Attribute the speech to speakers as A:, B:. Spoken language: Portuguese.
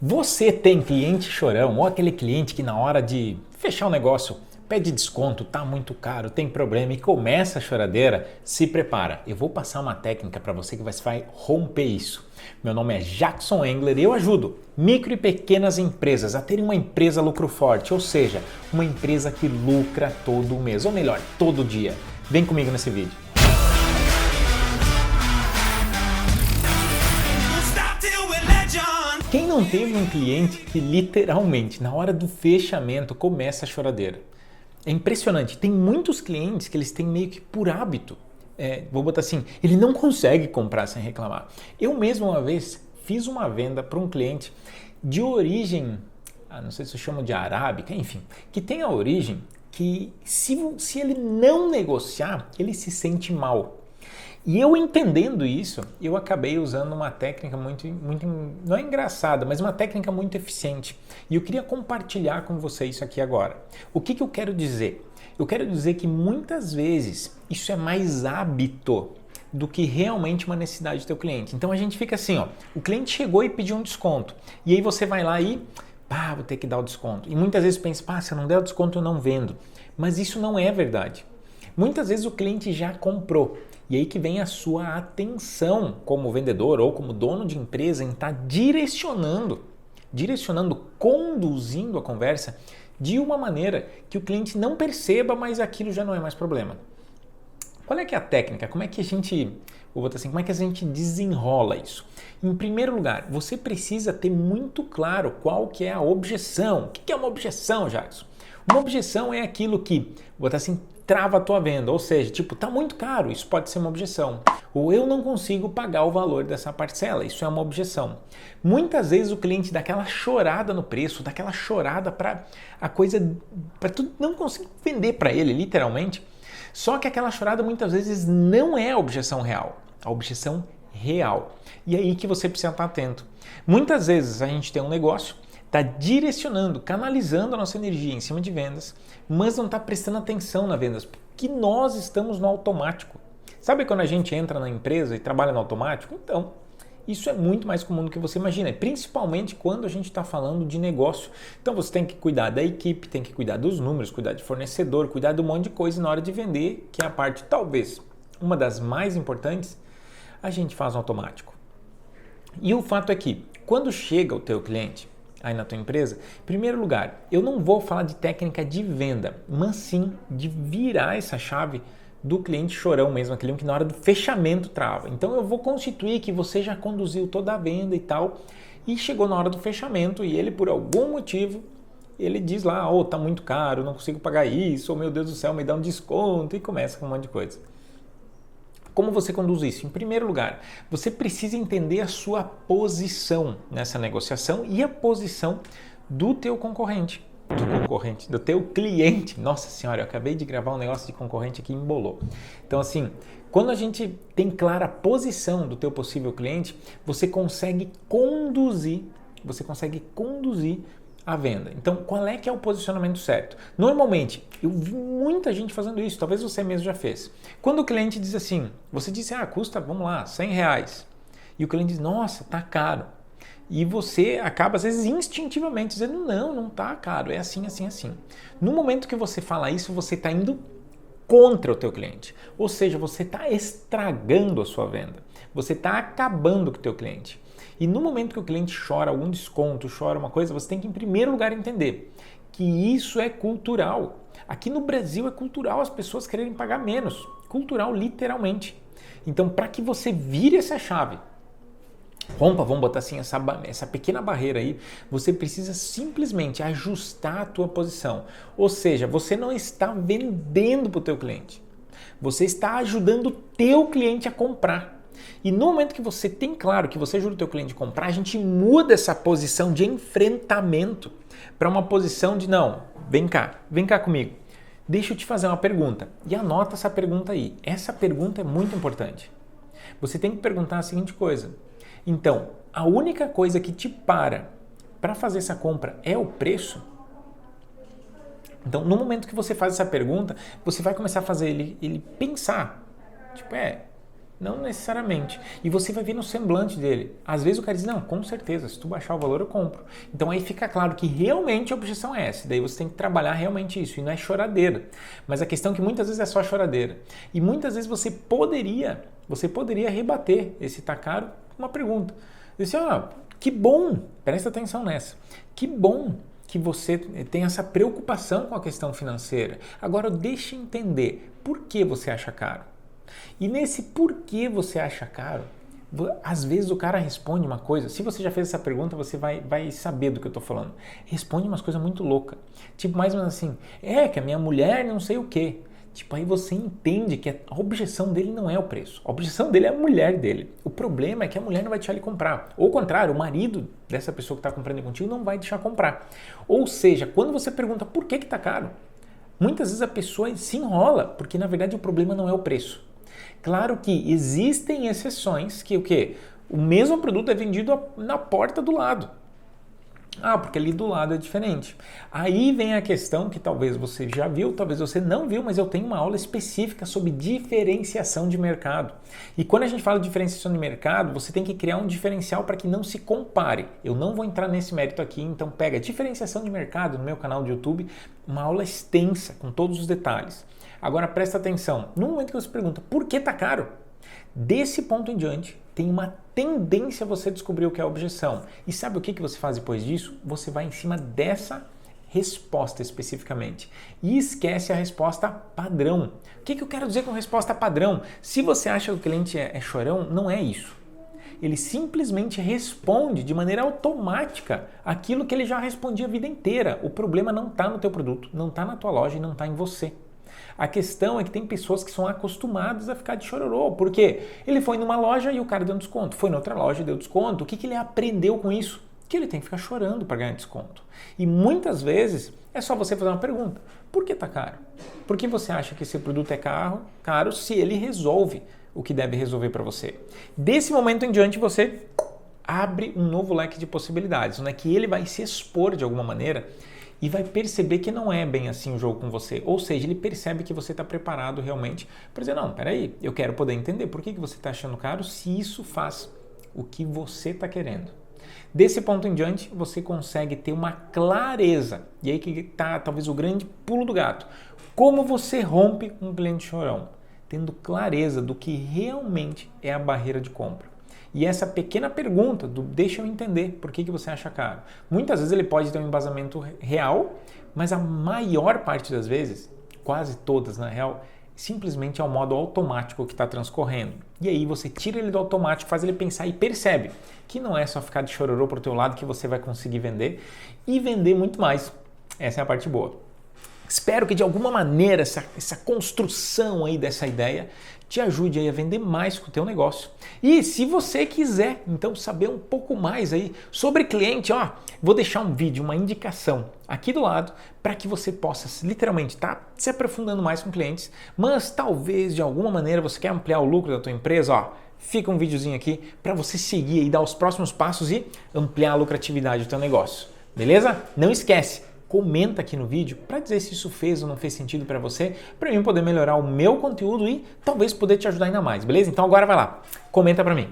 A: Você tem cliente chorão ou aquele cliente que na hora de fechar o negócio pede desconto, tá muito caro, tem problema e começa a choradeira? Se prepara, eu vou passar uma técnica para você que vai romper isso. Meu nome é Jackson Engler e eu ajudo micro e pequenas empresas a terem uma empresa lucro forte, ou seja, uma empresa que lucra todo mês, ou melhor, todo dia. Vem comigo nesse vídeo. Quem não teve um cliente que literalmente na hora do fechamento começa a choradeira? É impressionante, tem muitos clientes que eles têm meio que por hábito, vou botar assim, ele não consegue comprar sem reclamar. Eu mesmo uma vez fiz uma venda para um cliente de origem, não sei se eu chamo de arábica, enfim, que tem a origem que se ele não negociar, ele se sente mal. E eu entendendo isso, eu acabei usando uma técnica muito, não é engraçada, mas uma técnica muito eficiente. E eu queria compartilhar com você isso aqui agora. O que eu quero dizer? Eu quero dizer que muitas vezes isso é mais hábito do que realmente uma necessidade do teu cliente. Então a gente fica assim, ó, o cliente chegou e pediu um desconto. E aí você vai lá e, vou ter que dar o desconto. E muitas vezes pensa, se eu não der o desconto eu não vendo. Mas isso não é verdade. Muitas vezes o cliente já comprou. E aí que vem a sua atenção como vendedor ou como dono de empresa em estar direcionando, conduzindo a conversa de uma maneira que o cliente não perceba, mas aquilo já não é mais problema. Qual é que é a técnica? Como é que a gente desenrola isso? Em primeiro lugar, você precisa ter muito claro qual que é a objeção. O que é uma objeção, Jackson? Uma objeção é aquilo que, trava a tua venda, ou seja, tá muito caro, isso pode ser uma objeção. Ou eu não consigo pagar o valor dessa parcela, isso é uma objeção. Muitas vezes o cliente dá aquela chorada no preço, dá aquela chorada para tu não conseguir vender para ele, literalmente. Só que aquela chorada muitas vezes não é a objeção real, a objeção real. E aí que você precisa estar atento. Muitas vezes a gente tem um negócio, está direcionando, canalizando a nossa energia em cima de vendas, mas não está prestando atenção nas vendas, porque nós estamos no automático. Sabe quando a gente entra na empresa e trabalha no automático? Então, isso é muito mais comum do que você imagina, principalmente quando a gente está falando de negócio. Então você tem que cuidar da equipe, tem que cuidar dos números, cuidar de fornecedor, cuidar de um monte de coisa na hora de vender, que é a parte, talvez, uma das mais importantes, a gente faz no automático. E o fato é que, quando chega o teu cliente, aí na tua empresa, em primeiro lugar, eu não vou falar de técnica de venda, mas sim de virar essa chave do cliente chorão mesmo, aquele que na hora do fechamento trava. Então eu vou constituir que você já conduziu toda a venda e tal, e chegou na hora do fechamento e ele por algum motivo, ele diz lá, tá muito caro, não consigo pagar isso, meu Deus do céu, me dá um desconto, e começa com um monte de coisa. Como você conduz isso? Em primeiro lugar, você precisa entender a sua posição nessa negociação e a posição do teu do teu cliente. Nossa senhora, eu acabei de gravar um negócio de concorrente aqui e embolou. Então assim, quando a gente tem clara a posição do teu possível cliente, você consegue conduzir a venda. Então, qual é que é o posicionamento certo? Normalmente, eu vi muita gente fazendo isso, talvez você mesmo já fez. Quando o cliente diz assim, você disse, custa, vamos lá, R$100. E o cliente diz, nossa, tá caro. E você acaba, às vezes, instintivamente dizendo, não tá caro, é assim, assim, assim. No momento que você fala isso, você está indo contra o teu cliente. Ou seja, você está estragando a sua venda. Você está acabando com o teu cliente. E no momento que o cliente chora algum desconto, chora uma coisa, você tem que, em primeiro lugar, entender que isso é cultural. Aqui no Brasil é cultural as pessoas quererem pagar menos. Cultural, literalmente. Então, para que você vire essa chave, vamos botar assim, essa pequena barreira aí, você precisa simplesmente ajustar a tua posição. Ou seja, você não está vendendo para o teu cliente. Você está ajudando o teu cliente a comprar. E no momento que você tem claro que você ajuda o teu cliente a comprar, a gente muda essa posição de enfrentamento para uma posição de não, vem cá comigo. Deixa eu te fazer uma pergunta e anota essa pergunta aí. Essa pergunta é muito importante. Você tem que perguntar a seguinte coisa. Então, a única coisa que te para fazer essa compra é o preço? Então, no momento que você faz essa pergunta, você vai começar a fazer ele pensar. Não necessariamente. E você vai ver no semblante dele. Às vezes o cara diz, não, com certeza, se tu baixar o valor eu compro. Então aí fica claro que realmente a objeção é essa. Daí você tem que trabalhar realmente isso. E não é choradeira. Mas a questão é que muitas vezes é só choradeira. E muitas vezes você poderia rebater esse tá caro com uma pergunta. Dizer, que bom, presta atenção nessa. Que bom que você tem essa preocupação com a questão financeira. Agora deixa eu entender por que você acha caro. E nesse porquê você acha caro, às vezes o cara responde uma coisa, se você já fez essa pergunta, você vai saber do que eu tô falando. Responde umas coisas muito loucas. Tipo, mais ou menos assim, que a minha mulher não sei o quê. Tipo, aí você entende que a objeção dele não é o preço. A objeção dele é a mulher dele. O problema é que a mulher não vai deixar ele comprar. Ou ao contrário, o marido dessa pessoa que está comprando contigo não vai deixar comprar. Ou seja, quando você pergunta por que tá caro, muitas vezes a pessoa se enrola, porque na verdade o problema não é o preço. Claro que existem exceções que o quê? O mesmo produto é vendido na porta do lado. Porque ali do lado é diferente. Aí vem a questão que talvez você já viu, talvez você não viu, mas eu tenho uma aula específica sobre diferenciação de mercado. E quando a gente fala de diferenciação de mercado, você tem que criar um diferencial para que não se compare. Eu não vou entrar nesse mérito aqui, então pega diferenciação de mercado no meu canal do YouTube, uma aula extensa com todos os detalhes. Agora presta atenção, no momento que você pergunta por que tá caro, desse ponto em diante tem uma tendência a você descobrir o que é a objeção. E sabe o que você faz depois disso? Você vai em cima dessa resposta especificamente e esquece a resposta padrão. O que eu quero dizer com resposta padrão? Se você acha que o cliente é chorão, não é isso. Ele simplesmente responde de maneira automática aquilo que ele já respondia a vida inteira. O problema não está no teu produto, não está na tua loja e não está em você. A questão é que tem pessoas que são acostumadas a ficar de chororô, porque ele foi numa loja e o cara deu desconto, foi noutra loja e deu desconto. O que ele aprendeu com isso? Que ele tem que ficar chorando para ganhar desconto. E muitas vezes é só você fazer uma pergunta: por que tá caro? Por que você acha que esse produto é caro se ele resolve o que deve resolver para você? Desse momento em diante você abre um novo leque de possibilidades, né? Que ele vai se expor de alguma maneira e vai perceber que não é bem assim o jogo com você. Ou seja, ele percebe que você está preparado realmente para dizer, não, peraí, eu quero poder entender por que você está achando caro se isso faz o que você está querendo. Desse ponto em diante, você consegue ter uma clareza. E aí que está talvez o grande pulo do gato. Como você rompe um cliente chorão? Tendo clareza do que realmente é a barreira de compra. E essa pequena pergunta do deixa eu entender por que você acha caro. Muitas vezes ele pode ter um embasamento real, mas a maior parte das vezes, quase todas na real, simplesmente é o modo automático que está transcorrendo. E aí você tira ele do automático, faz ele pensar e percebe que não é só ficar de chororô pro teu lado que você vai conseguir vender e vender muito mais. Essa é a parte boa. Espero que de alguma maneira essa construção aí dessa ideia te ajude aí a vender mais com o teu negócio. E se você quiser então saber um pouco mais aí sobre cliente, vou deixar um vídeo, uma indicação aqui do lado para que você possa literalmente estar se aprofundando mais com clientes, mas talvez de alguma maneira você quer ampliar o lucro da tua empresa, fica um videozinho aqui para você seguir e dar os próximos passos e ampliar a lucratividade do teu negócio. Beleza? Não esquece, comenta aqui no vídeo para dizer se isso fez ou não fez sentido para você, para mim poder melhorar o meu conteúdo e talvez poder te ajudar ainda mais, beleza? Então agora vai lá, comenta para mim.